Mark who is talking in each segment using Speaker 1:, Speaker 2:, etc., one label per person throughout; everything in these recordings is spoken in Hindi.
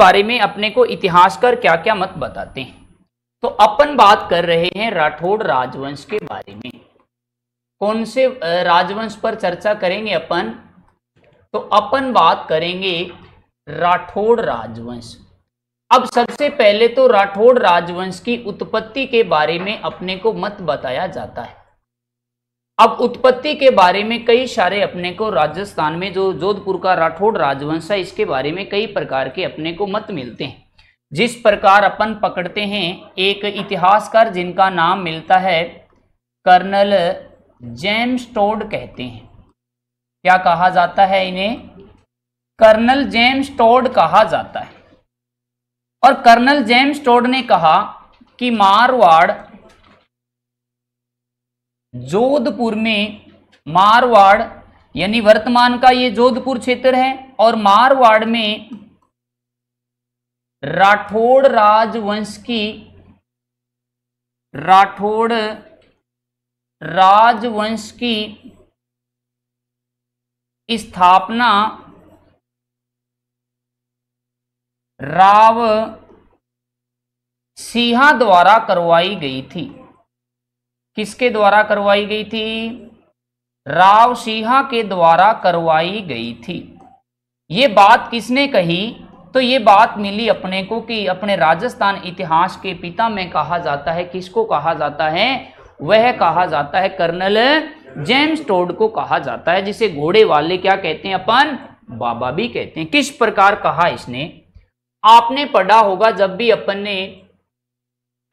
Speaker 1: बारे में अपने को इतिहासकार क्या क्या मत बताते हैं। तो अपन बात कर रहे हैं राठौड़ राजवंश के बारे में। कौन से राजवंश पर चर्चा करेंगे अपन? तो अपन बात करेंगे राठौड़ राजवंश। अब सबसे पहले तो राठौड़ राजवंश की उत्पत्ति के बारे में अपने को मत बताया जाता है। अब उत्पत्ति के बारे में कई सारे अपने को राजस्थान में जो जोधपुर का राठौड़ राजवंश है इसके बारे में कई प्रकार के अपने को मत मिलते हैं। जिस प्रकार अपन पकड़ते हैं एक इतिहासकार जिनका नाम मिलता है कर्नल जेम्स टोड कहते हैं। क्या कहा जाता है इन्हें? कर्नल जेम्स टोड कहा जाता है। और कर्नल जेम्स टोड ने कहा कि मारवाड़ जोधपुर में, मारवाड़ यानी वर्तमान का ये जोधपुर क्षेत्र है, और मारवाड़ में राठौड़ राजवंश की स्थापना राव सिंहा द्वारा करवाई गई थी। किसके द्वारा करवाई गई थी? राव सिंहा के द्वारा करवाई गई थी। ये बात किसने कही? तो ये बात मिली अपने को कि अपने राजस्थान इतिहास के पिता में कहा जाता है। किसको कहा जाता है? वह कहा जाता है कर्नल जेम्स टोड को कहा जाता है, जिसे घोड़े वाले क्या कहते हैं अपन? बाबा भी कहते हैं। किस प्रकार कहा इसने? आपने पढ़ा होगा जब भी अपन ने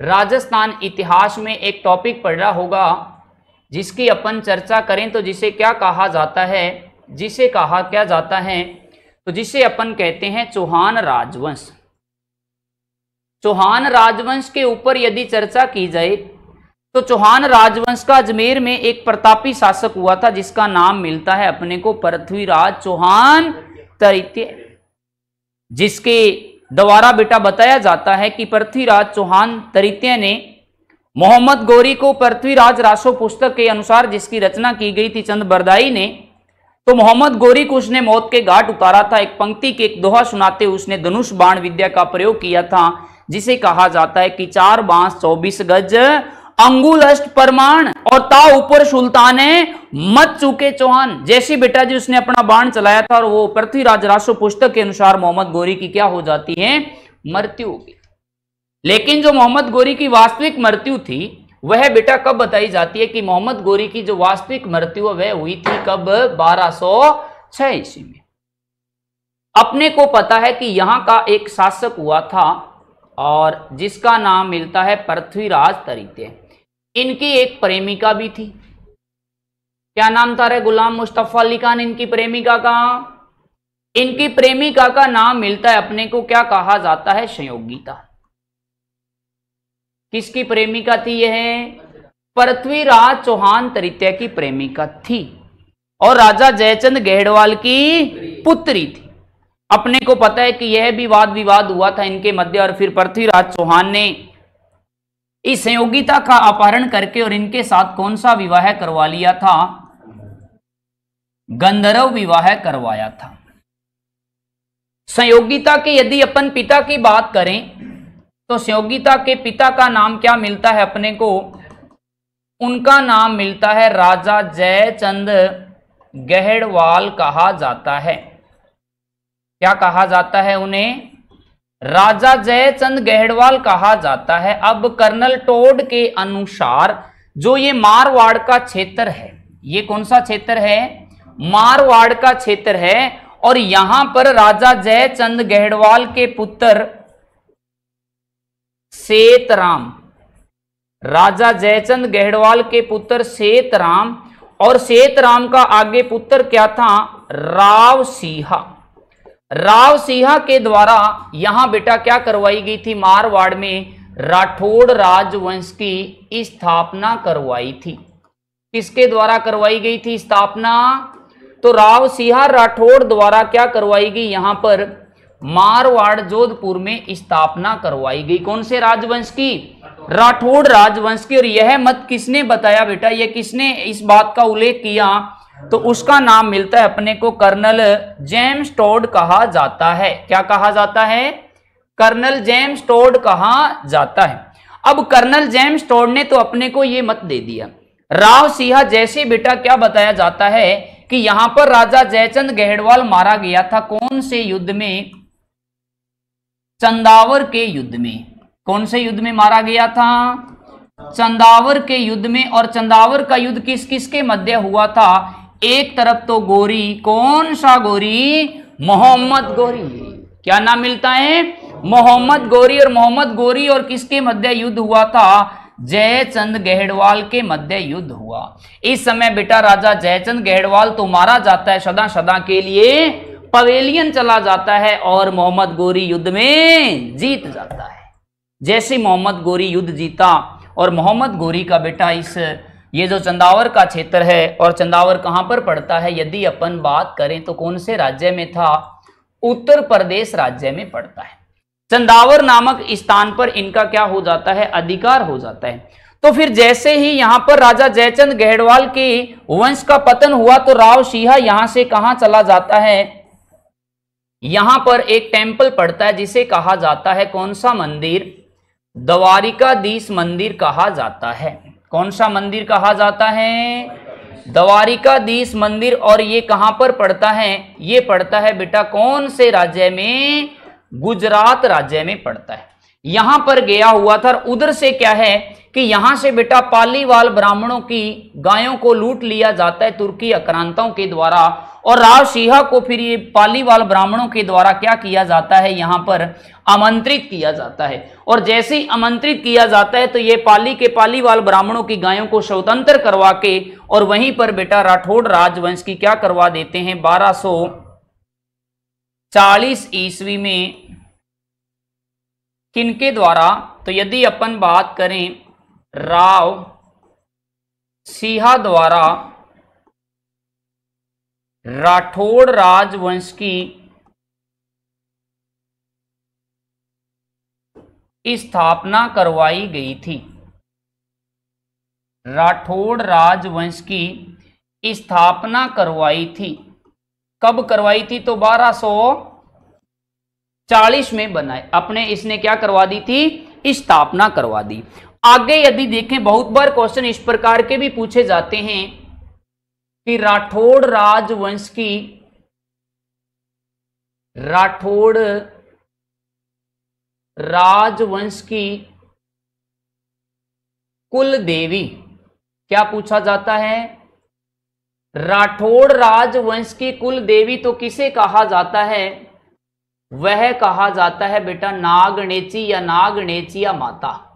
Speaker 1: राजस्थान इतिहास में एक टॉपिक पढ़ा होगा जिसकी अपन चर्चा करें तो जिसे क्या कहा जाता है? जिसे कहा क्या जाता है? तो जिसे अपन कहते हैं चौहान राजवंश। चौहान राजवंश के ऊपर यदि चर्चा की जाए तो चौहान राजवंश का अजमेर में एक प्रतापी शासक हुआ था जिसका नाम मिलता है अपने को पृथ्वीराज चौहान तृतीय, जिसके द्वारा बेटा बताया जाता है कि पृथ्वीराज चौहान तृतीय ने मोहम्मद गौरी को पृथ्वीराज रासो पुस्तक के अनुसार जिसकी रचना की गई थी चंद बरदाई ने, तो मोहम्मद गौरी को उसने मौत के घाट उतारा था। एक पंक्ति के एक दोहा सुनाते उसने धनुष बाण विद्या का प्रयोग किया था, जिसे कहा जाता है कि 4 बांस 24 गज अंगुल अष्ट परमाण और ता ऊपर सुल्ताने मत चूके चौहान। जैसे बेटा जी उसने अपना बाण चलाया था और वो पृथ्वीराज रासो पुस्तक के अनुसार मोहम्मद गौरी की क्या हो जाती है? मृत्यु हो गई। लेकिन जो मोहम्मद गौरी की वास्तविक मृत्यु थी वह बेटा कब बताई जाती है कि मोहम्मद गौरी की जो वास्तविक मृत्यु वह हुई थी कब? 1206 ईस्वी में। अपने को पता है कि यहां का एक शासक हुआ था और जिसका नाम मिलता है पृथ्वीराज तृतीय। इनकी एक प्रेमिका भी थी। क्या नाम था रे? गुलाम मुस्तफा अली खान इनकी प्रेमिका का। इनकी प्रेमिका का नाम मिलता है अपने को क्या कहा जाता है? संयोगिता। किसकी प्रेमिका थी यह? पृथ्वीराज चौहान तृतीय की प्रेमिका थी और राजा जयचंद गहड़वाल की पुत्री थी। अपने को पता है कि यह भी वाद विवाद हुआ था इनके मध्य और फिर पृथ्वीराज चौहान ने इस संयोगिता का अपहरण करके और इनके साथ कौन सा विवाह करवा लिया था? गंधर्व विवाह करवाया था। संयोगिता के यदि अपन पिता की बात करें तो संयोगिता के पिता का नाम क्या मिलता है अपने को? उनका नाम मिलता है राजा जयचंद गहड़वाल कहा जाता है। क्या कहा जाता है उन्हें? राजा जयचंद गहड़वाल कहा जाता है। अब कर्नल टोड के अनुसार जो ये मारवाड़ का क्षेत्र है, ये कौन सा क्षेत्र है? मारवाड़ का क्षेत्र है। और यहां पर राजा जयचंद गहड़वाल के पुत्र सेतराम, राजा जयचंद गहड़वाल के पुत्र सेतराम, और सेतराम का आगे पुत्र क्या था? राव सिंहा। राव सिंहा के द्वारा यहां बेटा क्या करवाई गई थी? मारवाड़ में राठौड़ राजवंश की स्थापना करवाई थी। किसके द्वारा करवाई गई थी स्थापना? तो राव सिंहा राठौड़ द्वारा क्या करवाई गई? यहां पर मारवाड़ जोधपुर में स्थापना करवाई गई। कौन से राजवंश की? राठौड़ राजवंश की। और यह मत किसने बताया बेटा? यह किसने इस बात का उल्लेख किया? तो उसका नाम मिलता है अपने को कर्नल जेम्स टोड कहा जाता है। क्या कहा जाता है? कर्नल जेम्स टोड कहा जाता है। अब कर्नल जेम्स टोड ने तो अपने को ये मत दे दिया। राव सिंह जैसे बेटा क्या बताया जाता है कि यहां पर राजा जयचंद गहेड़वाल मारा गया था। कौन से युद्ध में? चंदावर के युद्ध में। कौन से युद्ध में मारा गया था? चंदावर के युद्ध में। और चंदावर का युद्ध किस किस के मध्य हुआ था? एक तरफ तो गोरी, कौन सा गोरी? मोहम्मद गोरी। क्या नाम मिलता है? मोहम्मद गोरी। और मोहम्मद गोरी और किसके मध्य युद्ध हुआ था? जयचंद गहेड़वाल के मध्य युद्ध हुआ। इस समय बेटा राजा जयचंद गहेड़वाल तो मारा जाता है, सदा सदा के लिए पवेलियन चला जाता है और मोहम्मद गोरी युद्ध में जीत जाता है। जैसे मोहम्मद गोरी युद्ध जीता और मोहम्मद गोरी का बेटा ये जो चंदावर का क्षेत्र है, और चंदावर कहां पर पड़ता है यदि अपन बात करें तो कौन से राज्य में था? उत्तर प्रदेश राज्य में पड़ता है। चंदावर नामक स्थान पर इनका क्या हो जाता है? अधिकार हो जाता है। तो फिर जैसे ही यहां पर राजा जयचंद गहेड़वाल के वंश का पतन हुआ तो राव सिंह यहां से कहां चला जाता है? यहां पर एक टेम्पल पड़ता है जिसे कहा जाता है कौन सा मंदिर? द्वारिकाधीश मंदिर कहा जाता है। कौन सा मंदिर कहा जाता है? द्वारिकाधीश मंदिर। और ये कहां पर पड़ता है? ये पड़ता है बेटा कौन से राज्य में? गुजरात राज्य में पड़ता है। यहां पर गया हुआ था। उधर से क्या है कि यहां से बेटा पालीवाल ब्राह्मणों की गायों को लूट लिया जाता है तुर्की आक्रांताओं के द्वारा, और राव सिंह को फिर ये पालीवाल ब्राह्मणों के द्वारा क्या किया जाता है? यहां पर आमंत्रित किया जाता है। और जैसे ही आमंत्रित किया जाता है तो ये पालीवाल ब्राह्मणों की गायों को स्वतंत्र करवा के और वहीं पर बेटा राठौड़ राजवंश की क्या करवा देते हैं? 1240 ईस्वी में किनके द्वारा? तो यदि अपन बात करें राव सिंह द्वारा राठौड़ राजवंश की स्थापना करवाई गई थी। राठौड़ राजवंश की स्थापना करवाई थी। कब करवाई थी? तो 1240 में बनाए अपने इसने क्या करवा दी थी? स्थापना करवा दी। आगे यदि देखें बहुत बार क्वेश्चन इस प्रकार के भी पूछे जाते हैं कि राठौड़ राजवंश की कुल देवी, क्या पूछा जाता है? राठौड़ राजवंश की कुल देवी तो किसे कहा जाता है? वह कहा जाता है बेटा नागणेची या नागणेचिया माता।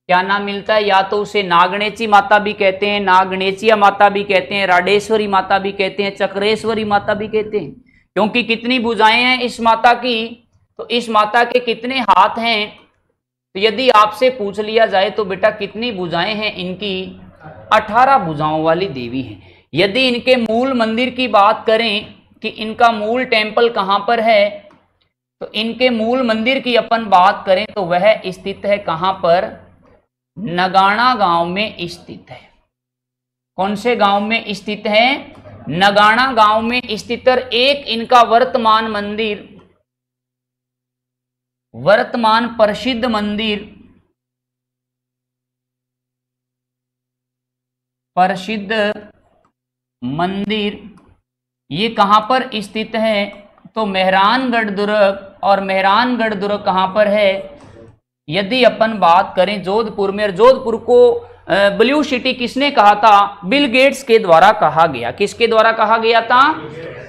Speaker 1: क्या नाम मिलता है? या तो उसे नागणेची माता भी कहते हैं, नागणेचिया माता भी कहते हैं, राडेश्वरी माता भी कहते हैं, चक्रेश्वरी माता भी कहते हैं। क्योंकि कितनी भुजाएं हैं इस माता की? तो इस माता के कितने हाथ हैं? तो यदि आपसे पूछ लिया जाए तो बेटा कितनी भुजाएं हैं इनकी? 18 भुजाओं वाली देवी है। यदि इनके मूल मंदिर की बात करें कि इनका मूल टेम्पल कहां पर है, तो इनके मूल मंदिर की अपन बात करें तो वह स्थित है कहां पर? नगाना गांव में स्थित है। कौन से गांव में स्थित है? नगाना गांव में स्थित। एक इनका वर्तमान प्रसिद्ध मंदिर ये कहां पर स्थित है? तो मेहरानगढ़ दुर्ग। और मेहरानगढ़ दुर्ग कहां पर है? यदि अपन बात करें जोधपुर में। और जोधपुर को ब्लू सिटी किसने कहा था? बिल गेट्स के द्वारा कहा गया। किसके द्वारा कहा गया था?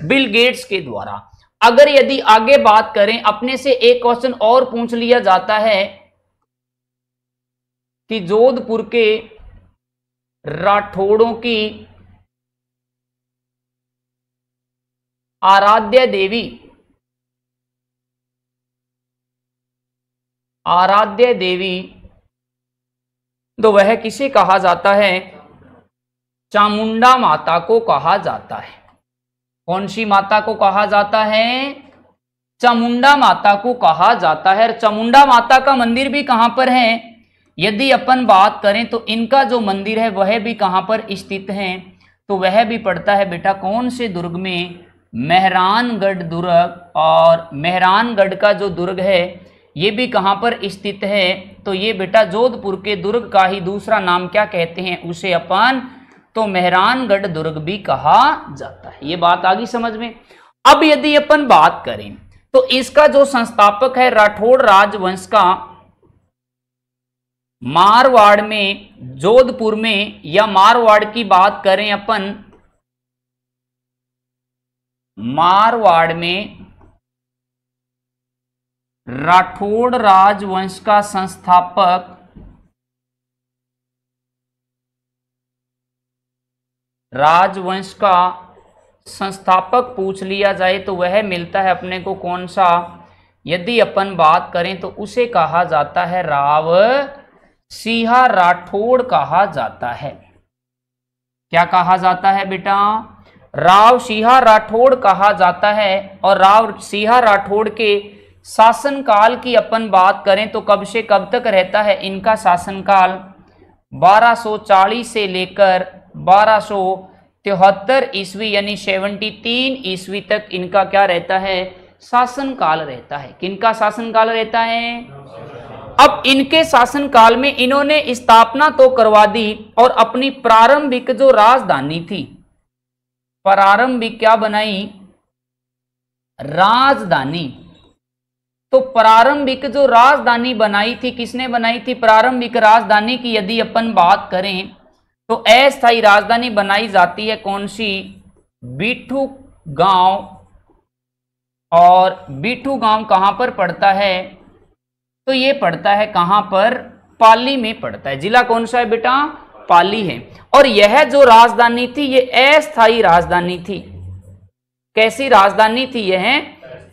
Speaker 1: बिल गेट्स के द्वारा। अगर यदि आगे बात करें, अपने से एक क्वेश्चन और पूछ लिया जाता है कि जोधपुर के राठौड़ों की आराध्य देवी तो वह किसे कहा जाता है? चामुंडा माता को कहा जाता है। कौन सी माता को कहा जाता है? चामुंडा माता को कहा जाता है। चामुंडा माता का मंदिर भी कहां पर है? यदि अपन बात करें तो इनका जो मंदिर है वह भी कहां पर स्थित है? तो वह भी पड़ता है बेटा कौन से दुर्ग में? मेहरानगढ़ दुर्ग, और मेहरानगढ़ का जो दुर्ग है ये भी कहाँ पर स्थित है, तो ये बेटा जोधपुर के दुर्ग का ही दूसरा नाम क्या कहते हैं, उसे अपन तो मेहरानगढ़ दुर्ग भी कहा जाता है। ये बात आ गई समझ में। अब यदि अपन बात करें तो इसका जो संस्थापक है राठौड़ राजवंश का, मारवाड़ में, जोधपुर में, या मारवाड़ की बात करें अपन, मारवाड़ में राठौड़ राजवंश का संस्थापक पूछ लिया जाए तो वह मिलता है अपने को कौन सा, यदि अपन बात करें तो उसे कहा जाता है राव सिंहा राठौड़ कहा जाता है। क्या कहा जाता है बेटा, राव सिंहा राठौड़ कहा जाता है। और राव सिंहा राठौड़ के शासनकाल की अपन बात करें तो कब से कब तक रहता है इनका शासनकाल, 1240 से लेकर 1273 ईस्वी यानी 73 ईस्वी तक इनका क्या रहता है, शासनकाल रहता है। किनका शासनकाल रहता है। अब इनके शासनकाल में इन्होंने स्थापना तो करवा दी और अपनी प्रारंभिक जो राजधानी थी, प्रारंभिक क्या बनाई, राजधानी। तो प्रारंभिक जो राजधानी बनाई थी, किसने बनाई थी, प्रारंभिक राजधानी की यदि अपन बात करें तो अस्थायी राजधानी बनाई जाती है कौन सी, बिठू गांव। और बिठू गांव कहां पर पड़ता है, तो ये पड़ता है कहां पर, पाली में पड़ता है। जिला कौन सा है बेटा, पाली है। और यह जो राजधानी थी ये अस्थायी राजधानी थी। कैसी राजधानी थी, यह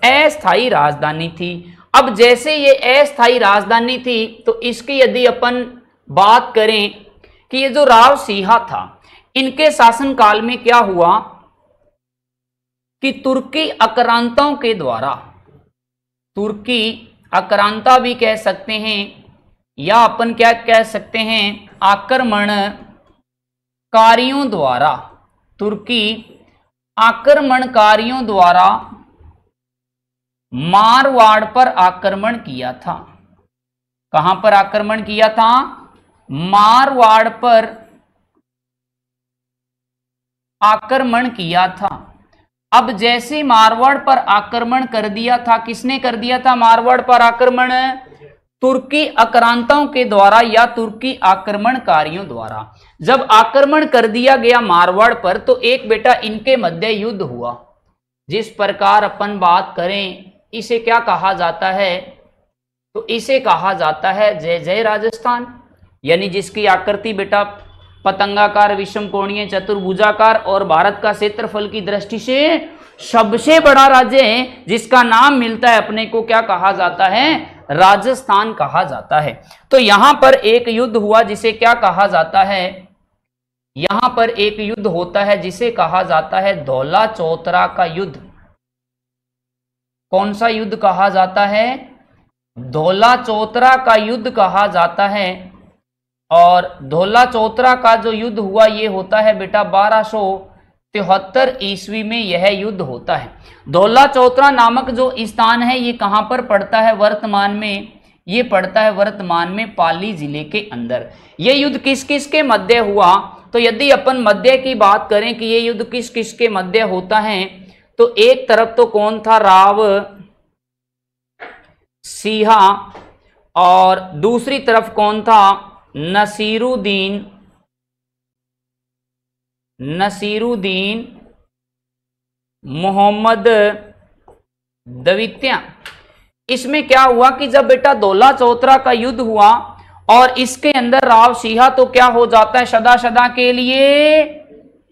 Speaker 1: अस्थायी राजधानी थी। अब जैसे ये अस्थायी राजधानी थी तो इसकी यदि अपन बात करें कि ये जो राव सिंहा था, इनके शासनकाल में क्या हुआ कि तुर्की आक्रांताओं के द्वारा, तुर्की आक्रांता भी कह सकते हैं या अपन क्या कह सकते हैं, आक्रमणकारियों द्वारा, तुर्की आक्रमणकारियों द्वारा मारवाड़ पर आक्रमण किया था। कहां पर आक्रमण किया था, मारवाड़ पर आक्रमण किया था। अब जैसे मारवाड़ पर आक्रमण कर दिया था, किसने कर दिया था मारवाड़ पर आक्रमण, तुर्की आक्रांताओं के द्वारा या तुर्की आक्रमणकारियों द्वारा। जब आक्रमण कर दिया गया मारवाड़ पर तो एक बेटा इनके मध्य युद्ध हुआ। जिस प्रकार अपन बात करें इसे क्या कहा जाता है, तो इसे कहा जाता है जय जय राजस्थान, यानी जिसकी आकृति बेटा पतंगाकार, विषम कोणीय, चतुर्भुजाकार और भारत का क्षेत्रफल की दृष्टि से सबसे बड़ा राज्य है, जिसका नाम मिलता है अपने को क्या कहा जाता है, राजस्थान कहा जाता है। तो यहां पर एक युद्ध हुआ जिसे क्या कहा जाता है, यहां पर एक युद्ध होता है जिसे कहा जाता है धौला चौतरा का युद्ध। कौन सा युद्ध कहा जाता है, धौला चौतरा का युद्ध कहा जाता है। और धौला चौतरा का जो युद्ध हुआ ये होता है बेटा 1273 ईस्वी में यह युद्ध होता है। धौला चौतरा नामक जो स्थान है ये कहां पर पड़ता है वर्तमान में, ये पड़ता है वर्तमान में पाली जिले के अंदर। ये युद्ध किस किस के मध्य हुआ, तो यदि अपन मध्य की बात करें कि ये युद्ध किस किस के मध्य होता है, तो एक तरफ तो कौन था, राव सिंहा, और दूसरी तरफ कौन था, नसीरुद्दीन मोहम्मद द्वितीय। इसमें क्या हुआ कि जब बेटा धौला चौतरा का युद्ध हुआ और इसके अंदर राव सिंहा तो क्या हो जाता है, सदा सदा के लिए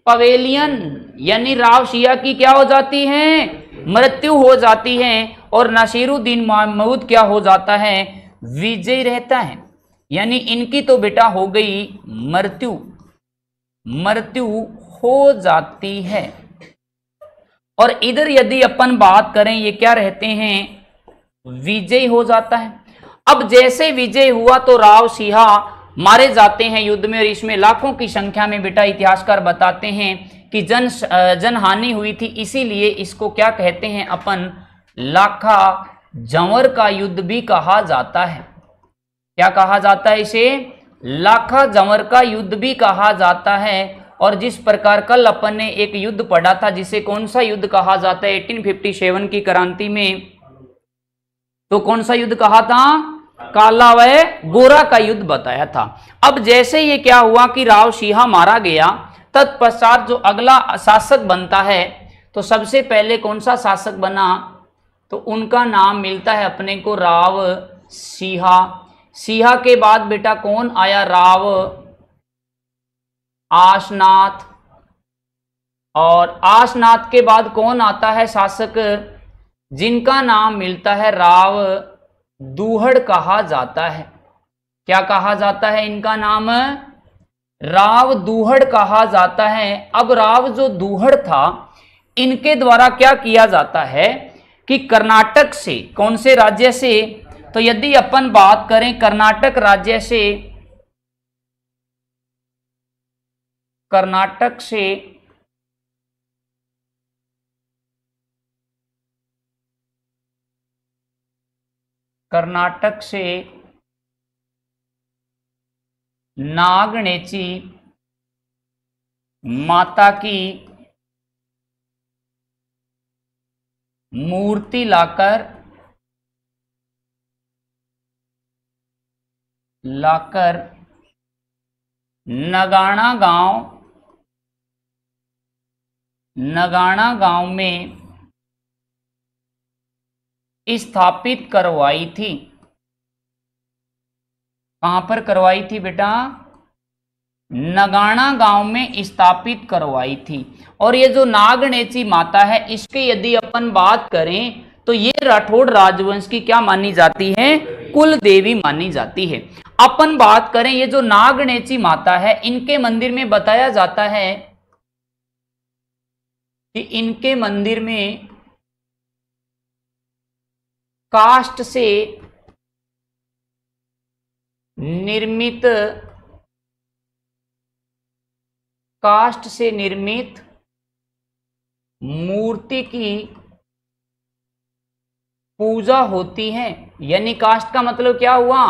Speaker 1: पवेलियन, यानी राव सिंहा की क्या हो जाती है, मृत्यु हो जाती है। और नसीरुद्दीन महमूद क्या हो जाता है, विजय रहता है, यानी इनकी तो बेटा हो गई मृत्यु हो जाती है। और इधर यदि अपन बात करें ये क्या रहते हैं, विजय हो जाता है। अब जैसे विजय हुआ तो राव सिंहा मारे जाते हैं युद्ध में, और इसमें लाखों की संख्या में बेटा इतिहासकार बताते हैं कि जन हानि हुई थी, इसीलिए इसको क्या कहते हैं अपन, लाखा जंवर का युद्ध भी कहा जाता है। क्या कहा जाता है इसे? लाखा जंवर का युद्ध भी कहा जाता है। और जिस प्रकार कल अपन ने एक युद्ध पढ़ा था, जिसे कौन सा युद्ध कहा जाता है 1857 की क्रांति में, तो कौन सा युद्ध कहा था? काला व गोरा का युद्ध बताया था। अब जैसे ये क्या हुआ कि राव सिंह मारा गया, तत्पश्चात जो अगला शासक बनता है, तो सबसे पहले कौन सा शासक बना, तो उनका नाम मिलता है अपने को राव सिंह। सिंह के बाद बेटा कौन आया? राव आसनाथ। और आसनाथ के बाद कौन आता है शासक, जिनका नाम मिलता है राव दूहड़ कहा जाता है। क्या कहा जाता है इनका नाम? राव दूहड़ कहा जाता है। अब राव जो दूहड़ था, इनके द्वारा क्या किया जाता है कि कर्नाटक से, कौन से राज्य से, तो यदि अपन बात करें कर्नाटक राज्य से, कर्नाटक से नागणेची माता की मूर्ति लाकर नगाना गांव में स्थापित करवाई थी। कहां पर करवाई थी बेटा? नगाना गांव में स्थापित करवाई थी। और ये जो नागणेची माता है, इसके यदि अपन बात करें तो ये राठौड़ राजवंश की क्या मानी जाती है? कुल देवी मानी जाती है। अपन बात करें ये जो नागणेची माता है, इनके मंदिर में बताया जाता है कि इनके मंदिर में काष्ठ से निर्मित मूर्ति की पूजा होती है। यानी काष्ठ का मतलब क्या हुआ?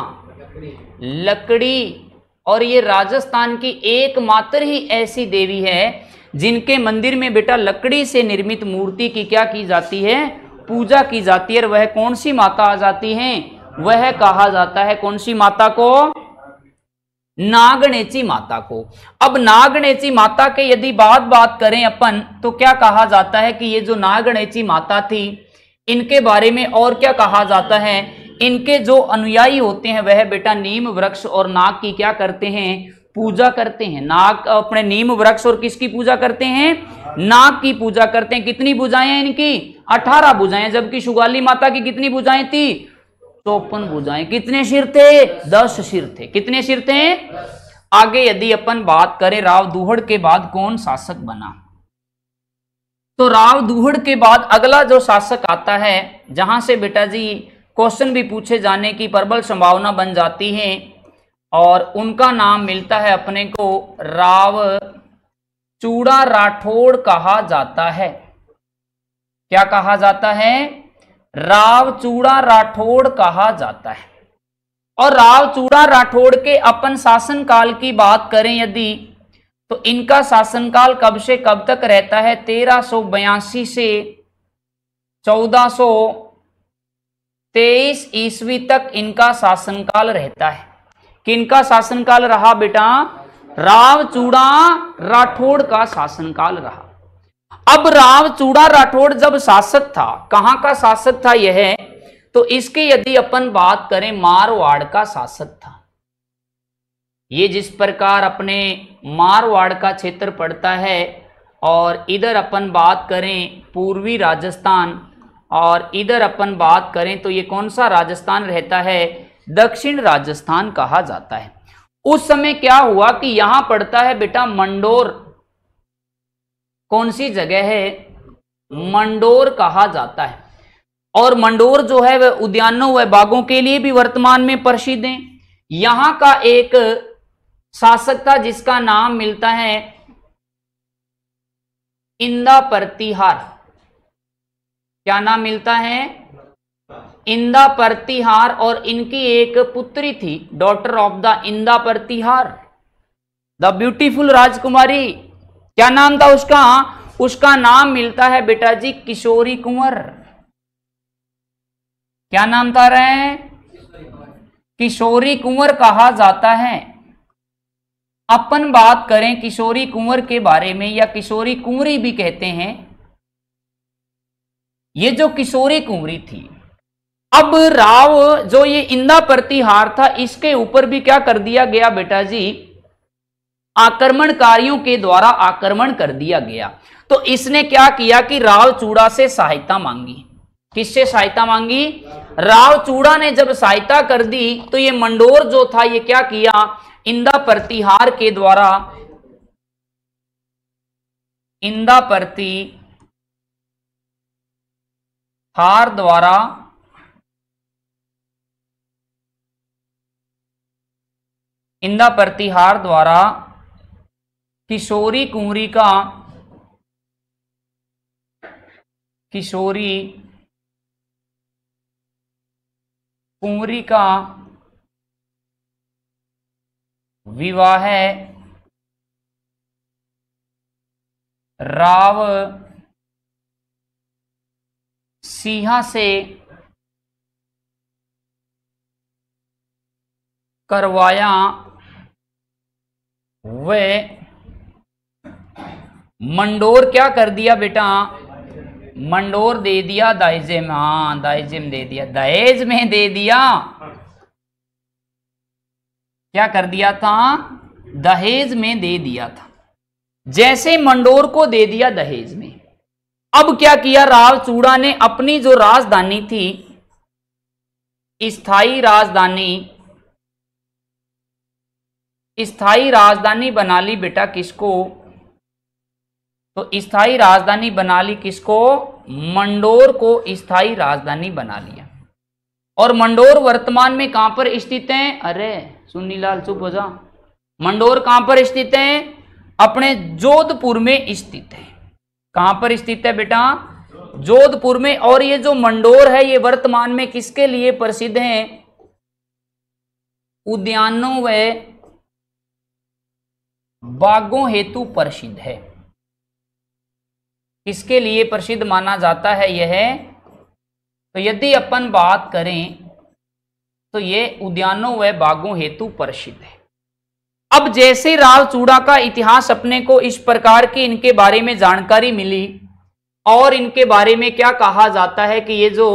Speaker 1: लकड़ी। और ये राजस्थान की एकमात्र ही ऐसी देवी है जिनके मंदिर में बेटा लकड़ी से निर्मित मूर्ति की क्या की जाती है? पूजा की जाती है। और वह कौन सी माता आ जाती है? वह कहा जाता है कौन सी माता को? नागणेची माता को। अब नागणेची माता के यदि बात करें अपन, तो क्या कहा जाता है कि ये जो नागणेची माता थी, इनके बारे में और क्या कहा जाता है? इनके जो अनुयायी होते हैं वह बेटा नीम वृक्ष और नाग की क्या करते हैं? पूजा करते हैं। नाग अपने नीम वृक्ष और किसकी पूजा करते हैं? नाग की पूजा करते हैं। कितनी भुजाएं हैं इनकी? 18 भुजाएं। जबकि शुगाली माता की कितनी भुजाएं थी? 54 भुजाएं। कितने सिर थे? 10 सिर थे। कितने सिर थे? आगे यदि अपन बात करें राव दूहड़ के बाद कौन शासक बना, तो राव दूहड़ के बाद अगला जो शासक आता है, जहां से बेटा जी क्वेश्चन भी पूछे जाने की प्रबल संभावना बन जाती है, और उनका नाम मिलता है अपने को राव चूड़ा राठौड़ कहा जाता है। क्या कहा जाता है? राव चूड़ा राठौड़ कहा जाता है। और राव चूड़ा राठौड़ के अपन शासनकाल की बात करें यदि, तो इनका शासनकाल कब से कब तक रहता है? 1382 से 1423 ईस्वी तक इनका शासनकाल रहता है। किनका शासनकाल रहा बेटा? राव चूड़ा राठौड़ का शासनकाल रहा। अब राव चूड़ा राठौड़ जब शासक था, कहां का शासक था यह? तो इसके यदि अपन बात करें मारवाड़ का शासक था। ये जिस प्रकार अपने मारवाड़ का क्षेत्र पड़ता है, और इधर अपन बात करें पूर्वी राजस्थान, और इधर अपन बात करें तो ये कौन सा राजस्थान रहता है? दक्षिण राजस्थान कहा जाता है। उस समय क्या हुआ कि यहां पड़ता है बेटा मंडोर। कौन सी जगह है? मंडोर कहा जाता है। और मंडोर जो है वह उद्यानों व बागों के लिए भी वर्तमान में प्रसिद्ध है। यहां का एक शासक था जिसका नाम मिलता है इंदा प्रतिहार, क्या नाम मिलता है? इंदा प्रतिहार। और इनकी एक पुत्री थी, डॉटर ऑफ द इंदा प्रतिहार, द ब्यूटीफुल राजकुमारी। क्या नाम था उसका? उसका नाम मिलता है बेटा जी किशोरी कुंवर। क्या नाम था रे? किशोरी कुंवर कहा जाता है। अपन बात करें किशोरी कुंवर के बारे में, या किशोरी कुंवरी भी कहते हैं, ये जो किशोरी कुंवरी थी, अब राव जो ये इंदा प्रतिहार था, इसके ऊपर भी क्या कर दिया गया बेटा जी? आक्रमणकारियों के द्वारा आक्रमण कर दिया गया। तो इसने क्या किया कि राव चूड़ा से सहायता मांगी। किससे सहायता मांगी? राव चूड़ा ने जब सहायता कर दी तो ये मंडोर जो था ये क्या किया? इंदा प्रतिहार के द्वारा, इंदा प्रतिहार द्वारा इंदा प्रतिहार द्वारा किशोरी कुंवरी का, किशोरी कुंवरी का विवाह राव सिंहा से करवाया। वे मंडोर क्या कर दिया बेटा? मंडोर दे दिया दहेज में। हाँ, दहेज में दे दिया, दहेज में दे दिया। क्या कर दिया था? दहेज में दे दिया था। जैसे मंडोर को दे दिया दहेज में, अब क्या किया राव चूड़ा ने? अपनी जो राजधानी थी, स्थायी राजधानी बना ली बेटा किसको? तो स्थायी राजधानी बना ली किसको? मंडोर को स्थायी राजधानी बना लिया। और मंडोर वर्तमान में कहां पर स्थित है? अरे सुन्नीलाल चुप हो जा। मंडोर कहां पर स्थित है? अपने जोधपुर में स्थित है। कहां पर स्थित है बेटा? जोधपुर में। और ये जो मंडोर है ये वर्तमान में किसके लिए प्रसिद्ध है? उद्यानों व बागों हेतु प्रसिद्ध है। किसके लिए प्रसिद्ध माना जाता है यह? तो यदि अपन बात करें तो ये उद्यानों व बागों हेतु प्रसिद्ध है। अब जैसे राव चूड़ा का इतिहास अपने को इस प्रकार की इनके बारे में जानकारी मिली, और इनके बारे में क्या कहा जाता है कि ये जो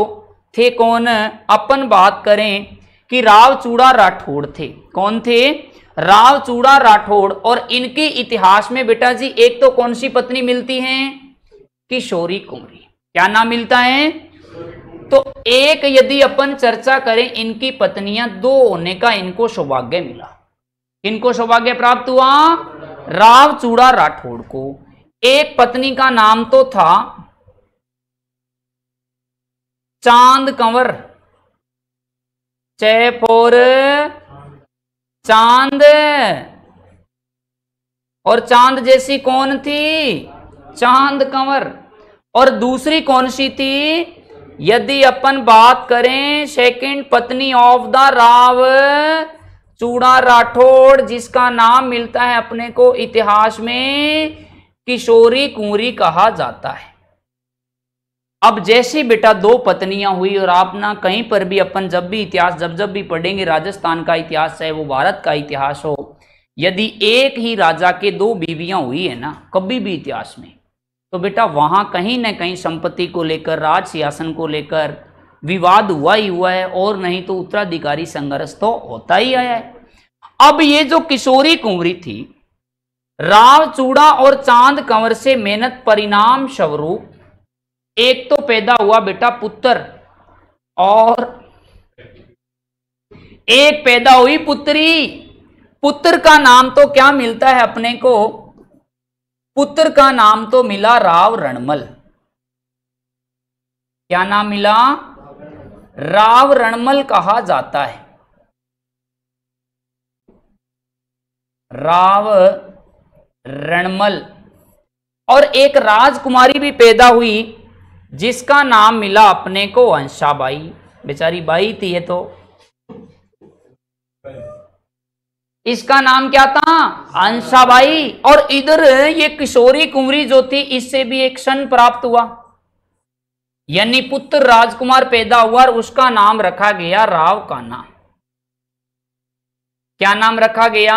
Speaker 1: थे कौन? अपन बात करें कि राव चूड़ा राठौड़ थे। कौन थे? राव चूड़ा राठौड़। और इनके इतिहास में बेटा जी एक तो कौन सी पत्नी मिलती है? किशोरी कुंवरी। क्या नाम मिलता है? तो एक यदि अपन चर्चा करें, इनकी पत्नियां दो होने का इनको सौभाग्य मिला। इनको सौभाग्य प्राप्त हुआ राव चूड़ा राठौड़ को। एक पत्नी का नाम तो था चांद कंवर, चैपोर चांद। और चांद जैसी कौन थी? चांद कंवर। और दूसरी कौन सी थी? यदि अपन बात करें सेकंड पत्नी ऑफ द राव चूड़ा राठौड़, जिसका नाम मिलता है अपने को इतिहास में किशोरी कुंवरी कहा जाता है। अब जैसे बेटा दो पत्नियां हुई, और आप ना कहीं पर भी अपन जब भी इतिहास जब भी पढ़ेंगे, राजस्थान का इतिहास चाहे वो भारत का इतिहास हो, यदि एक ही राजा के दो बीवियां हुई है ना कभी भी इतिहास में, तो बेटा वहां कहीं ना कहीं संपत्ति को लेकर, राज सिंहासन को लेकर विवाद हुआ ही हुआ है, और नहीं तो उत्तराधिकारी संघर्ष तो होता ही आया है। अब ये जो किशोरी कुंवरी थी, राव चूड़ा और चांद कंवर से मेहनत परिणाम स्वरूप एक तो पैदा हुआ बेटा पुत्र, और एक पैदा हुई पुत्री। पुत्र का नाम तो क्या मिलता है अपने को? पुत्र का नाम तो मिला राव रणमल। क्या नाम मिला? राव रणमल कहा जाता है। राव रणमल और एक राजकुमारी भी पैदा हुई जिसका नाम मिला अपने को अंशाबाई। बेचारी बाई थी ये तो, इसका नाम क्या था? अंशाबाई। और इधर ये किशोरी कुंवरी जो थी इससे भी एक सन प्राप्त हुआ, यानी पुत्र राजकुमार पैदा हुआ और उसका नाम रखा गया राव कान्हा। क्या नाम रखा गया?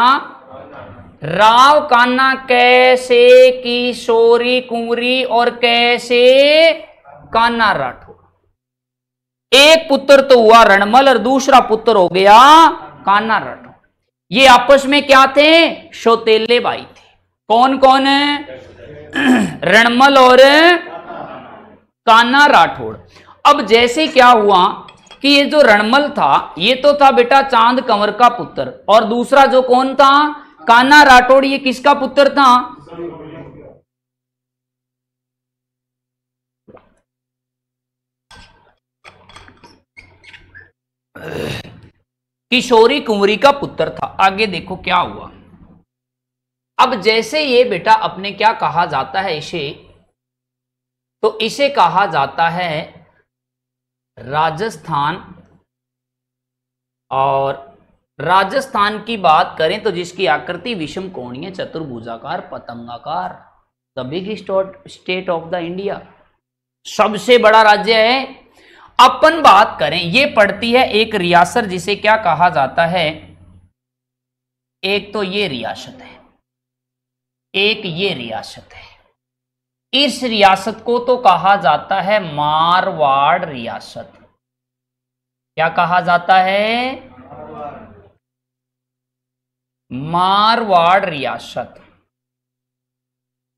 Speaker 1: राव कान्हा। कैसे? किशोरी कुंवरी और कैसे? कान्हा राठौड़। एक पुत्र तो हुआ रणमल और दूसरा पुत्र हो गया कान्हा राठौड़। ये आपस में क्या थे? सौतेले भाई थे। कौन कौन है? रणमल और कान्हा राठौड़। अब जैसे क्या हुआ कि ये जो रणमल था ये तो था बेटा चांद कंवर का पुत्र, और दूसरा जो कौन था? कान्हा राठौड़। ये किसका पुत्र था? किशोरी कुंवरी का पुत्र था। आगे देखो क्या हुआ। अब जैसे ये बेटा अपने क्या कहा जाता है इसे, तो इसे कहा जाता है राजस्थान। और राजस्थान की बात करें तो जिसकी आकृति विषम कोणीय चतुर्भुजाकार पतंगाकार, the big state of the India, सबसे बड़ा राज्य है। अपन बात करें, ये पड़ती है एक रियासत जिसे क्या कहा जाता है, एक तो ये रियासत है, एक ये रियासत है। इस रियासत को तो कहा जाता है मारवाड़ रियासत। क्या कहा जाता है? मारवाड़ रियासत।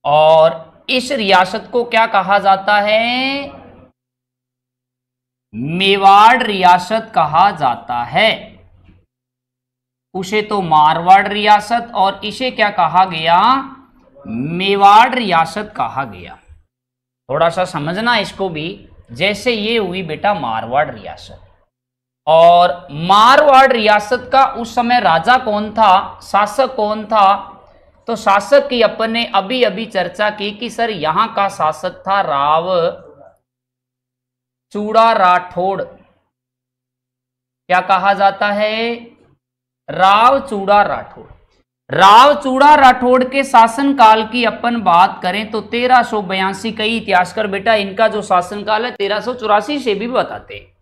Speaker 1: और इस रियासत को क्या कहा जाता है? मेवाड़ रियासत कहा जाता है। उसे तो मारवाड़ रियासत और इसे क्या कहा गया? मेवाड़ रियासत कहा गया। थोड़ा सा समझना इसको भी। जैसे ये हुई बेटा मारवाड़ रियासत, और मारवाड़ रियासत का उस समय राजा कौन था, शासक कौन था? तो शासक की अपन ने अभी अभी चर्चा की कि सर यहां का शासक था राव चूड़ा राठौड़। क्या कहा जाता है? राव चूड़ा राठौड़। राव चूड़ा राठौड़ के शासन काल की अपन बात करें तो 1382, कई इतिहासकार बेटा इनका जो शासन काल है 1384 से भी बताते।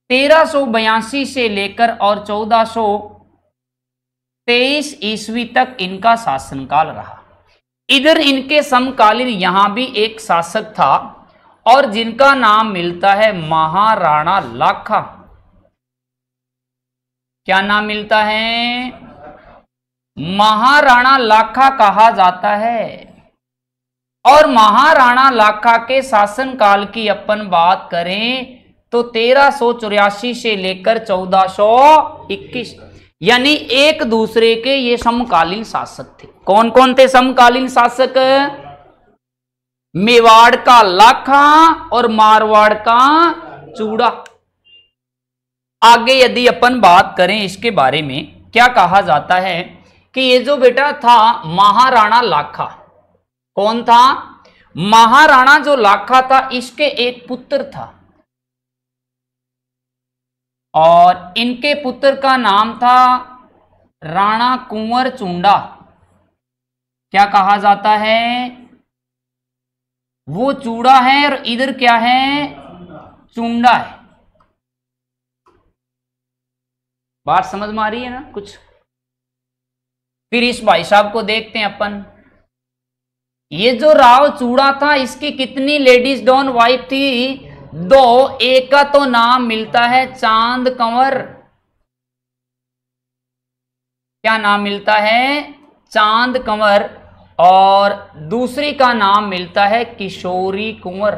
Speaker 1: 1382 से लेकर और 1423 ईस्वी तक इनका शासनकाल रहा। इधर इनके समकालीन यहां भी एक शासक था और जिनका नाम मिलता है महाराणा लाखा। क्या नाम मिलता है? महाराणा लाखा कहा जाता है। और महाराणा लाखा के शासनकाल की अपन बात करें तो 1384 से लेकर 1421, यानी एक दूसरे के ये समकालीन शासक थे। कौन कौन थे समकालीन शासक? मेवाड़ का लाखा और मारवाड़ का चूड़ा। आगे यदि अपन बात करें इसके बारे में, क्या कहा जाता है कि ये जो बेटा था महाराणा लाखा, कौन था? महाराणा जो लाखा था इसके एक पुत्र था और इनके पुत्र का नाम था राणा कुंवर चुंडा। क्या कहा जाता है? वो चूड़ा है और इधर क्या है? चुंडा है। बात समझ में आ रही है ना कुछ? फिर इस भाई साहब को देखते हैं अपन। ये जो राव चूड़ा था इसकी कितनी लेडीज डॉन वाइफ थी? 2। एक का तो नाम मिलता है चांद कंवर। क्या नाम मिलता है? चांद कंवर। और दूसरी का नाम मिलता है किशोरी कुंवर।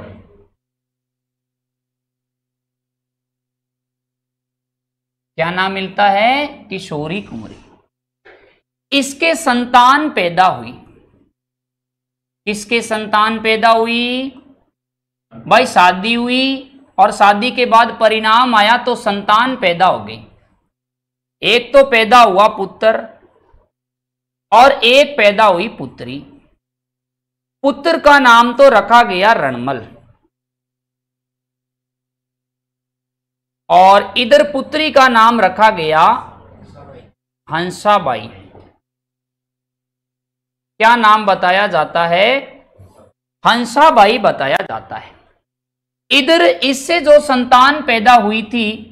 Speaker 1: क्या नाम मिलता है? किशोरी कुंवरी। इसके संतान पैदा हुई। किसके संतान पैदा हुई? भाई शादी हुई और शादी के बाद परिणाम आया तो संतान पैदा हो गई। एक तो पैदा हुआ पुत्र और एक पैदा हुई पुत्री। पुत्र का नाम तो रखा गया रणमल, और इधर पुत्री का नाम रखा गया हंसाबाई। क्या नाम बताया जाता है? हंसाबाई बताया जाता है। इधर इससे जो संतान पैदा हुई थी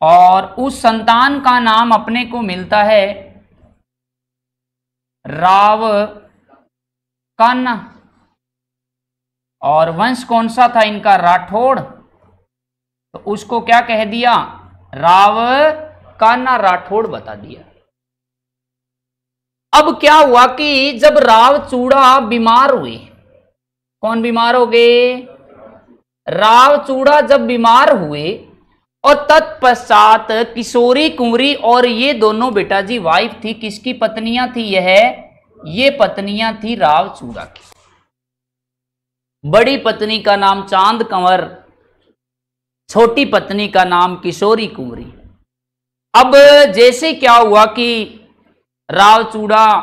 Speaker 1: और उस संतान का नाम अपने को मिलता है राव कान्हा, और वंश कौन सा था इनका? राठौड़। तो उसको क्या कह दिया? राव कान्हा राठौड़ बता दिया। अब क्या हुआ कि जब राव चूड़ा बीमार हुए, कौन बीमार हो गए? राव चूड़ा जब बीमार हुए, और तत्पश्चात किशोरी कुंवरी, और ये दोनों बेटा जी वाइफ थी, किसकी पत्नियां थी? ये पत्नियां थी राव चूड़ा की। बड़ी पत्नी का नाम चांद कंवर, छोटी पत्नी का नाम किशोरी कुंवरी। अब जैसे क्या हुआ कि राव चूड़ा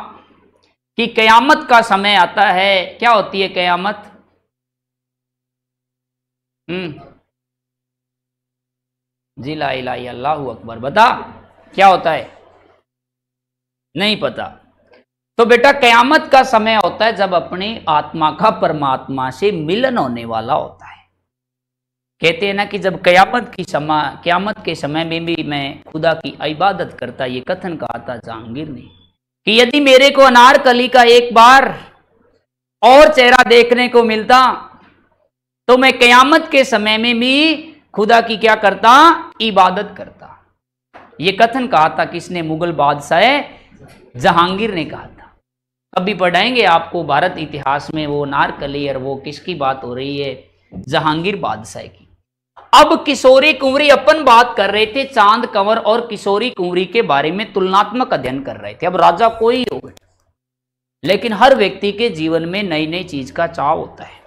Speaker 1: की कयामत का समय आता है। क्या होती है कयामत? जी ला इलाहा अल्लाहु अकबर। बता क्या होता है? नहीं पता। तो बेटा कयामत का समय होता है जब अपनी आत्मा का परमात्मा से मिलन होने वाला होता है। कहते हैं ना कि जब कयामत के समय में भी मैं खुदा की इबादत करता, ये कथन कहा था जहांगीर ने कि यदि मेरे को अनारकली का एक बार और चेहरा देखने को मिलता तो मैं कयामत के समय में भी खुदा की क्या करता? इबादत करता। ये कथन कहा था किसने? मुगल बादशाह जहांगीर ने कहा था। अभी पढ़ाएंगे आपको भारत इतिहास में वो अनारकली और वो किसकी बात हो रही है? जहांगीर बादशाह की। अब किशोरी कुंवरी अपन बात कर रहे थे चांद कंवर और किशोरी कुंवरी के बारे में, तुलनात्मक अध्ययन कर रहे थे। अब राजा कोई हो, लेकिन हर व्यक्ति के जीवन में नई नई चीज का चाव होता है,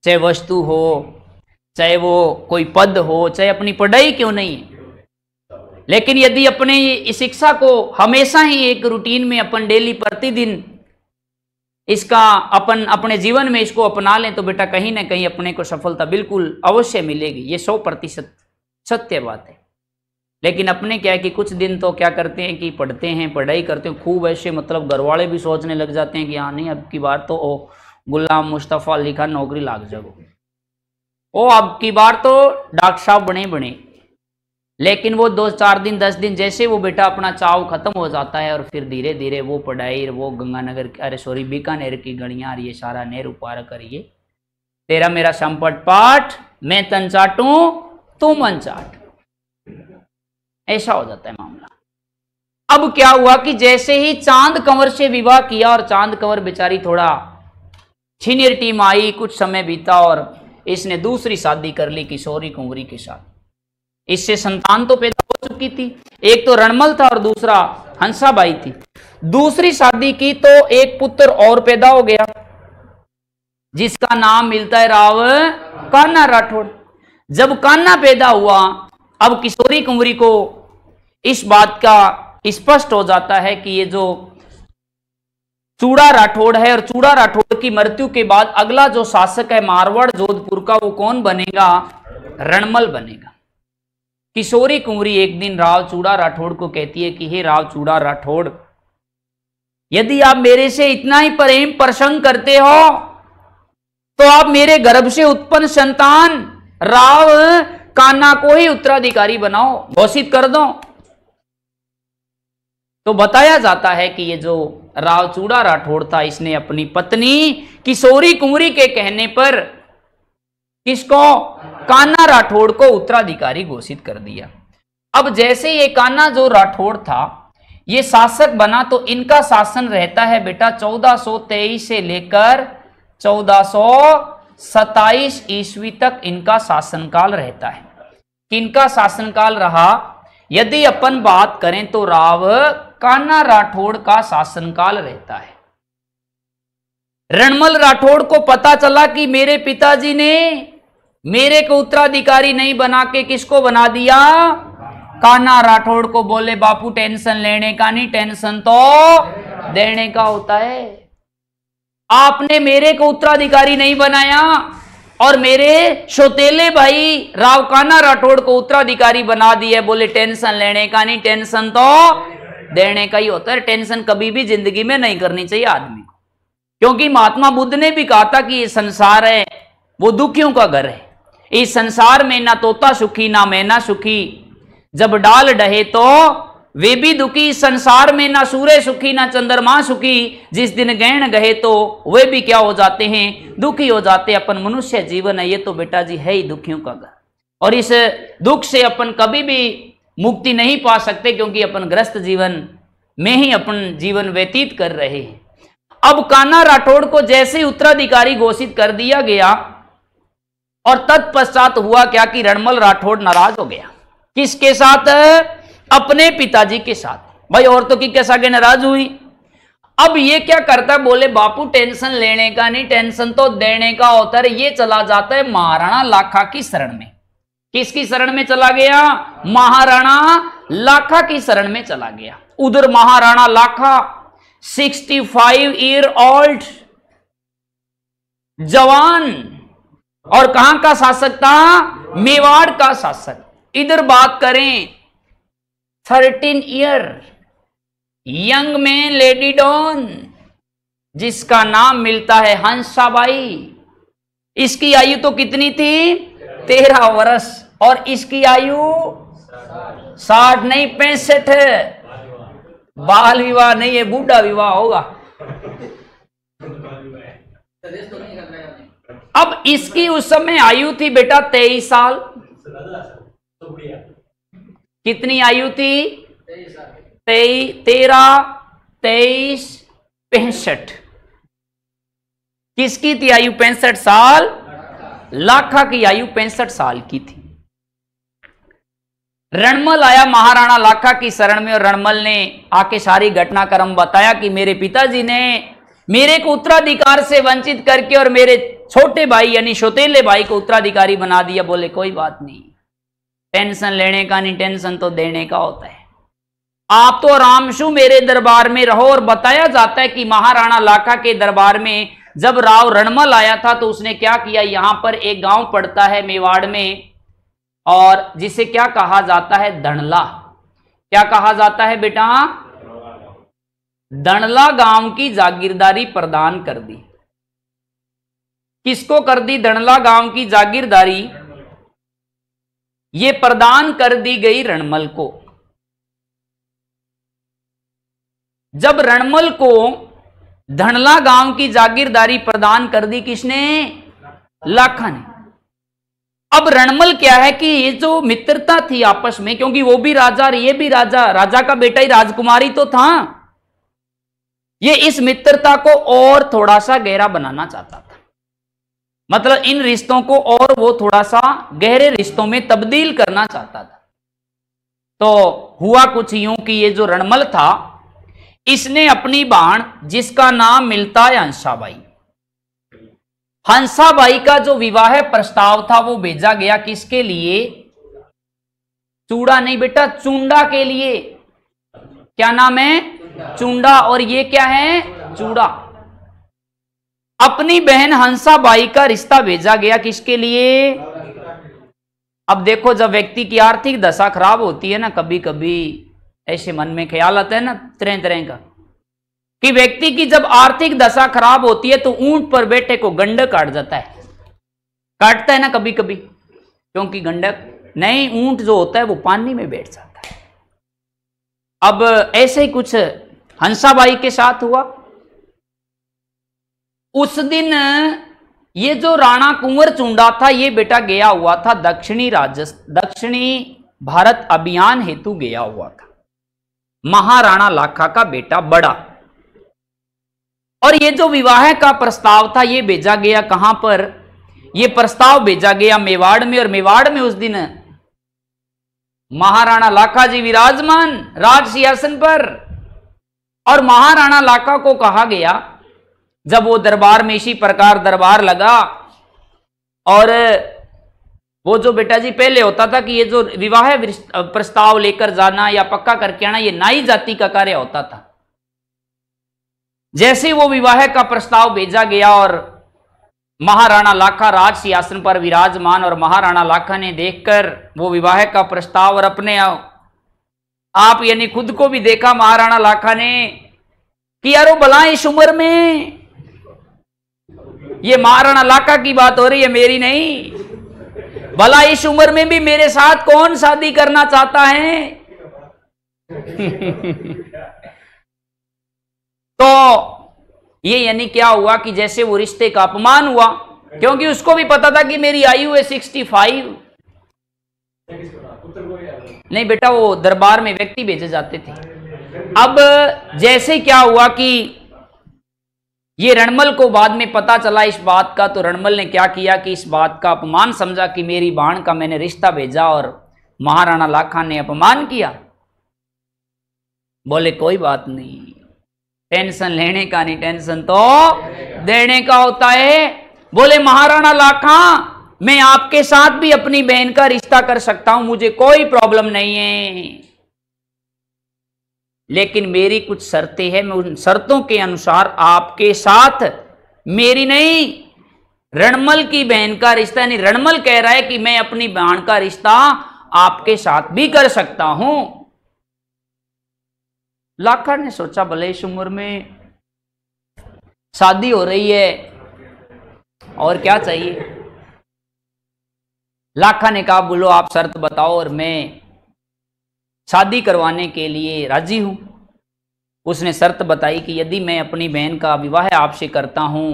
Speaker 1: चाहे वस्तु हो, चाहे वो कोई पद हो, चाहे अपनी पढ़ाई क्यों नहीं है। लेकिन यदि अपने इस शिक्षा को हमेशा ही एक रूटीन में अपन डेली प्रतिदिन इसका अपन अपने जीवन में इसको अपना लें तो बेटा कहीं ना कहीं अपने को सफलता बिल्कुल अवश्य मिलेगी। ये 100% सत्य बात है। लेकिन अपने क्या है कि कुछ दिन तो क्या करते हैं कि पढ़ते हैं, पढ़ाई करते हैं खूब, ऐसे मतलब घर वाले भी सोचने लग जाते हैं कि हाँ नहीं अब की बार तो ओ गुलाम मुस्तफ़ा अली खान नौकरी लाग जाओ, ओ अब की बार तो डॉक्टर साहब बने। लेकिन वो 2-4 दिन 10 दिन जैसे वो बेटा अपना चाव खत्म हो जाता है और फिर धीरे धीरे वो पढ़ाई, वो गंगानगर बीकानेर की गड़ियाँ, ये सारा नेहरू पार करिए, तेरा मेरा संपट पाठ, मैं तन चाटू तू मन चाट, ऐसा हो जाता है मामला। अब क्या हुआ कि जैसे ही चांद कंवर से विवाह किया और चांद कंवर बेचारी थोड़ा सीनियरिटी में आई, कुछ समय बीता और इसने दूसरी शादी कर ली किशोरी कुंवरी के साथ। इससे संतान तो पैदा हो चुकी थी, एक तो रणमल था और दूसरा हंसाबाई थी। दूसरी शादी की तो एक पुत्र और पैदा हो गया जिसका नाम मिलता है राव कान्हा राठौड़। जब कान्हा पैदा हुआ, अब किशोरी कुंवरी को इस बात का स्पष्ट हो जाता है कि ये जो चूड़ा राठौड़ है और चूड़ा राठौड़ की मृत्यु के बाद अगला जो शासक है मारवाड़ जोधपुर का, वो कौन बनेगा? रणमल बनेगा। किशोरी कुंवरी एक दिन राव चूड़ा राठौड़ को कहती है कि हे राव चूड़ा राठौड़, यदि आप मेरे से इतना ही प्रेम प्रसंग करते हो तो आप मेरे गर्भ से उत्पन्न संतान राव कान्हा को ही उत्तराधिकारी बनाओ, घोषित कर दो। तो बताया जाता है कि ये जो राव चूड़ा राठौड़ था, इसने अपनी पत्नी किशोरी कुंवरी के कहने पर किसको? कान्हा राठौड़ को उत्तराधिकारी घोषित कर दिया। अब जैसे ये कान्हा जो राठौड़ था ये शासक बना तो इनका शासन रहता है बेटा 1423 से लेकर 1427 ईस्वी तक इनका शासनकाल रहता है। किनका शासनकाल रहा? यदि अपन बात करें तो राव कान्हा राठौड़ का शासनकाल रहता है। रणमल राठौड़ को पता चला कि मेरे पिताजी ने मेरे को उत्तराधिकारी नहीं बना के किसको बना दिया? कान्हा राठौड़ को बोले बापू टेंशन लेने का नहीं, टेंशन तो देने का होता है। आपने मेरे को उत्तराधिकारी नहीं बनाया और मेरे सौतेले भाई राव कान्हा राठौड़ को उत्तराधिकारी बना दिया। बोले टेंशन लेने का नहीं, टेंशन तो देने का ही होता है। टेंशन कभी भी जिंदगी में नहीं करनी चाहिए आदमी को, क्योंकि महात्मा बुद्ध ने भी कहा था कि ये संसार है वो दुखियों का घर है। इस संसार में ना तोता सुखी ना मैना सुखी, जब डाल ढहे तो वे भी दुखी। इस संसार में ना सूर्य सुखी ना चंद्रमा सुखी, जिस दिन गहन गए तो वे भी क्या हो जाते हैं, दुखी हो जाते। अपन मनुष्य जीवन है ये तो बेटा जी है ही दुखियों का घर, और इस दुख से अपन कभी भी मुक्ति नहीं पा सकते, क्योंकि अपन ग्रस्त जीवन में ही अपन जीवन व्यतीत कर रहे हैं। अब कान्हा राठौड़ को जैसे ही उत्तराधिकारी घोषित कर दिया गया, और तत्पश्चात हुआ क्या कि रणमल राठौड़ नाराज हो गया। किसके साथ? अपने पिताजी के साथ। भाई औरतों की कैसा के नाराज हुई। अब ये क्या करता है, बोले बापू टेंशन लेने का नहीं, टेंशन तो देने का होता है। ये चला जाता है महाराणा लाखा की शरण में। किसकी शरण में चला गया? महाराणा लाखा की शरण में चला गया। उधर महाराणा लाखा 65 ईयर ओल्ड जवान, और कहां का शासक था? मेवाड़ का शासक। इधर बात करें 13 year young man lady don, जिसका नाम मिलता है हंसाबाई। इसकी आयु तो कितनी थी? 13 वर्ष, और इसकी आयु 60 नहीं 65 है। बाल विवाह नहीं है, बूढ़ा विवाह होगा। अब इसकी उस समय आयु थी बेटा 23 साल। कितनी आयु थी? 13, 23, 65। किसकी थी आयु? 65 साल। लाखा की आयु 65 साल की थी। रणमल आया महाराणा लाखा की शरण में, और रणमल ने आके सारी घटनाक्रम बताया कि मेरे पिताजी ने मेरे को उत्तराधिकार से वंचित करके और मेरे छोटे भाई यानी सौतेले भाई को उत्तराधिकारी बना दिया। बोले कोई बात नहीं, टेंशन लेने का नहीं, टेंशन तो देने का होता है। आप तो रामशु मेरे दरबार में रहो। और बताया जाता है कि महाराणा लाखा के दरबार में जब राव रणमल आया था तो उसने क्या किया, यहां पर एक गांव पड़ता है मेवाड़ में, और जिसे क्या कहा जाता है? धनला। क्या कहा जाता है बेटा? धनला गांव की जागीरदारी प्रदान कर दी। किसको कर दी? धनला गांव की जागीरदारी ये प्रदान कर दी गई रणमल को। जब रणमल को धनला गांव की जागीरदारी प्रदान कर दी किसने? लाखा ने। अब रणमल क्या है कि ये जो मित्रता थी आपस में, क्योंकि वो भी राजा और ये भी राजा, राजा का बेटा ही राजकुमारी तो था, ये इस मित्रता को और थोड़ा सा गहरा बनाना चाहता था। मतलब इन रिश्तों को और वो थोड़ा सा गहरे रिश्तों में तब्दील करना चाहता था। तो हुआ कुछ यूं कि ये जो रणमल था, इसने अपनी बहन जिसका नाम मिलता है हंसाबाई, हंसाबाई का जो विवाह प्रस्ताव था वो भेजा गया किसके लिए? चूड़ा नहीं बेटा, चूंडा के लिए। क्या नाम है? चूंडा। और ये क्या है? चूड़ा। अपनी बहन हंसाबाई का रिश्ता भेजा गया किसके लिए? अब देखो, जब व्यक्ति की आर्थिक दशा खराब होती है ना, कभी कभी ऐसे मन में ख्याल आता है ना तरह तरह का, कि व्यक्ति की जब आर्थिक दशा खराब होती है तो ऊंट पर बैठे को गंडक काट जाता है। काटता है ना कभी कभी, क्योंकि गंडक नहीं, ऊंट जो होता है वो पानी में बैठ जाता है। अब ऐसे ही कुछ हंसाबाई के साथ हुआ। उस दिन ये जो राणा कुंवर चुंडा था, ये बेटा गया हुआ था दक्षिणी भारत अभियान हेतु गया हुआ था। महाराणा लाखा का बेटा बड़ा। और ये जो विवाह का प्रस्ताव था ये भेजा गया कहां पर? ये प्रस्ताव भेजा गया मेवाड़ में। और मेवाड़ में उस दिन महाराणा लाखा जी विराजमान राज सिंहासन पर। और महाराणा लाखा को कहा गया, जब वो दरबार में इसी प्रकार दरबार लगा और वो जो बेटा जी पहले होता था कि ये जो विवाह प्रस्ताव लेकर जाना या पक्का करके आना, ये नाई जाति का कार्य होता था। जैसे वो विवाह का प्रस्ताव भेजा गया और महाराणा लाखा राज सिंहासन पर विराजमान, और महाराणा लाखा ने देखकर वो विवाह का प्रस्ताव और अपने आप यानी खुद को भी देखा महाराणा लाखा ने कि यारो भला इस उम्र में, ये महाराणा लाखा की बात हो रही है, मेरी नहीं, भला इस उम्र में भी मेरे साथ कौन शादी करना चाहता है। तो ये यानी क्या हुआ कि जैसे वो रिश्ते का अपमान हुआ, क्योंकि उसको भी पता था कि मेरी आयु है 65। नहीं बेटा, वो दरबार में व्यक्ति भेजे जाते थे। अब जैसे क्या हुआ कि ये रणमल को बाद में पता चला इस बात का, तो रणमल ने क्या किया कि इस बात का अपमान समझा कि मेरी बहन का मैंने रिश्ता भेजा और महाराणा लाखा ने अपमान किया। बोले कोई बात नहीं, टेंशन लेने का नहीं, टेंशन तो देने का होता है। बोले महाराणा लाखा, मैं आपके साथ भी अपनी बहन का रिश्ता कर सकता हूं, मुझे कोई प्रॉब्लम नहीं है, लेकिन मेरी कुछ शर्तें हैं, मैं उन शर्तों के अनुसार आपके साथ मेरी नहीं, रणमल की बहन का रिश्ता, यानी रणमल कह रहा है कि मैं अपनी बहन का रिश्ता आपके साथ भी कर सकता हूं। लाखा ने सोचा भले इस उम्र में शादी हो रही है और क्या चाहिए। लाखा ने कहा बोलो आप शर्त बताओ और मैं शादी करवाने के लिए राजी हूं। उसने शर्त बताई कि यदि मैं अपनी बहन का विवाह आपसे करता हूं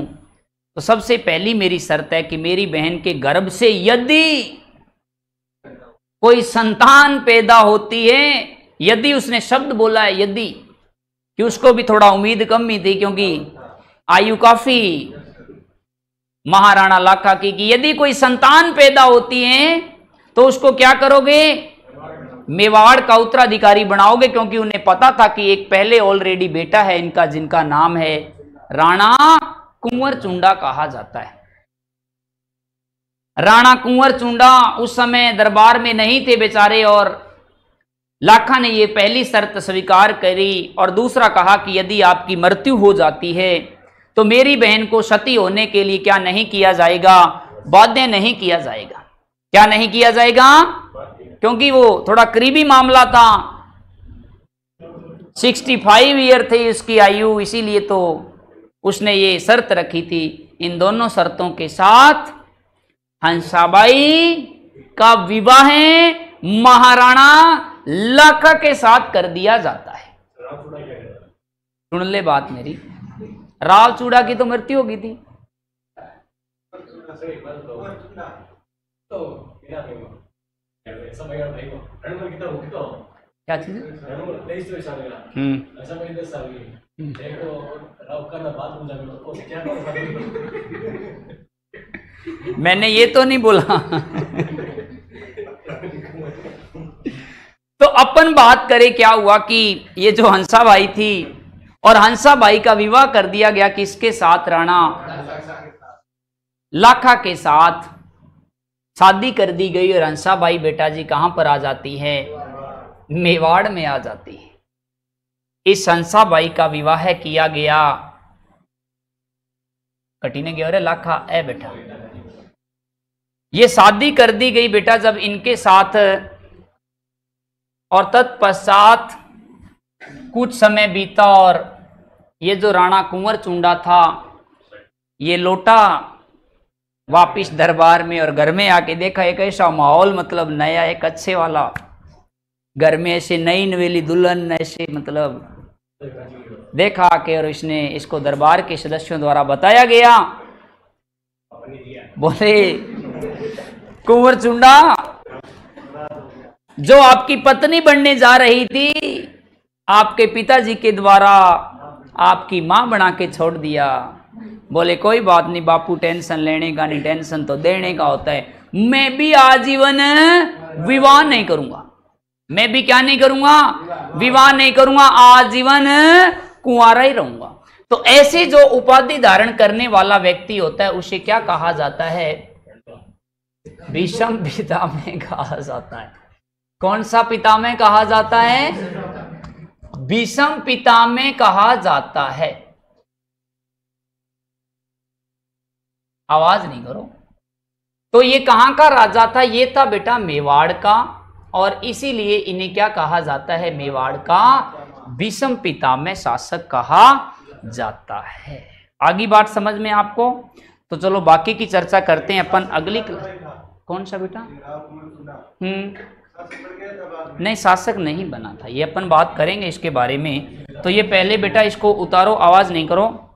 Speaker 1: तो सबसे पहली मेरी शर्त है कि मेरी बहन के गर्भ से यदि कोई संतान पैदा होती है, यदि उसने शब्द बोला है यदि, कि उसको भी थोड़ा उम्मीद कम ही थी क्योंकि आयु काफी महाराणा लाखा की, कि यदि कोई संतान पैदा होती है तो उसको क्या करोगे, मेवाड़ का उत्तराधिकारी बनाओगे, क्योंकि उन्हें पता था कि एक पहले ऑलरेडी बेटा है इनका जिनका नाम है राणा कुंवर चुंडा कहा जाता है। राणा कुंवर चुंडा उस समय दरबार में नहीं थे बेचारे, और लाखा ने ये पहली शर्त स्वीकार करी। और दूसरा कहा कि यदि आपकी मृत्यु हो जाती है तो मेरी बहन को सती होने के लिए क्या नहीं किया जाएगा, बाध्य नहीं किया जाएगा। क्या नहीं किया जाएगा, क्योंकि वो थोड़ा करीबी मामला था, 65 ईयर थी उसकी आयु, इसीलिए तो उसने ये शर्त रखी थी। इन दोनों शर्तों के साथ हंसाबाई का विवाह महाराणा लाखा के साथ कर दिया जाता है। सुन ले बात मेरी, राव चूड़ा की तो मृत्यु हो गई थी। क्या चीज मैंने ये तो नहीं बोला। तो अपन बात करें क्या हुआ कि ये जो हंसाबाई थी और हंसाबाई का विवाह कर दिया गया किसके साथ, राणा लाखा के साथ शादी कर दी गई। और हंसाबाई बेटा जी कहां पर आ जाती है, मेवाड़ में आ जाती है। इस हंसाबाई का विवाह किया गया, कटीने गया रे लाखा ए बेटा, ये शादी कर दी गई बेटा जब इनके साथ। और तत्पश्चात कुछ समय बीता और ये जो राणा कुंवर चुंडा था ये लौटा वापिस दरबार में, और घर में आके देखा एक ऐसा माहौल, मतलब नया एक अच्छे वाला घर में, ऐसे नई नवेली दुल्हन ऐसे मतलब देखा आके, और इसने इसको दरबार के सदस्यों द्वारा बताया गया। बोले कुंवर चुंडा, जो आपकी पत्नी बनने जा रही थी आपके पिताजी के द्वारा आपकी मां बना के छोड़ दिया। बोले कोई बात नहीं बापू, टेंशन लेने का नहीं, टेंशन तो देने का होता है। मैं भी आजीवन विवाह नहीं करूंगा, मैं भी क्या नहीं करूंगा, विवाह नहीं करूंगा, आजीवन कुंवारा ही रहूंगा। तो ऐसे जो उपाधि धारण करने वाला व्यक्ति होता है उसे क्या कहा जाता है, भीषम पितामह कहा जाता है। कौन सा पितामह कहा जाता है? भीषम पितामह कहा जाता है। आवाज नहीं करो। तो ये कहां का राजा था? ये था बेटा मेवाड़ का, और इसीलिए इन्हें क्या कहा जाता है? मेवाड़ का भीषम पितामह शासक कहा जाता है। आगे बात समझ में आपको? तो चलो बाकी की चर्चा करते हैं अपन अगली। कौन सा बेटा? नहीं, शासक नहीं बना था, ये अपन बात करेंगे इसके बारे में। तो ये पहले बेटा इसको उतारो, आवाज नहीं करो।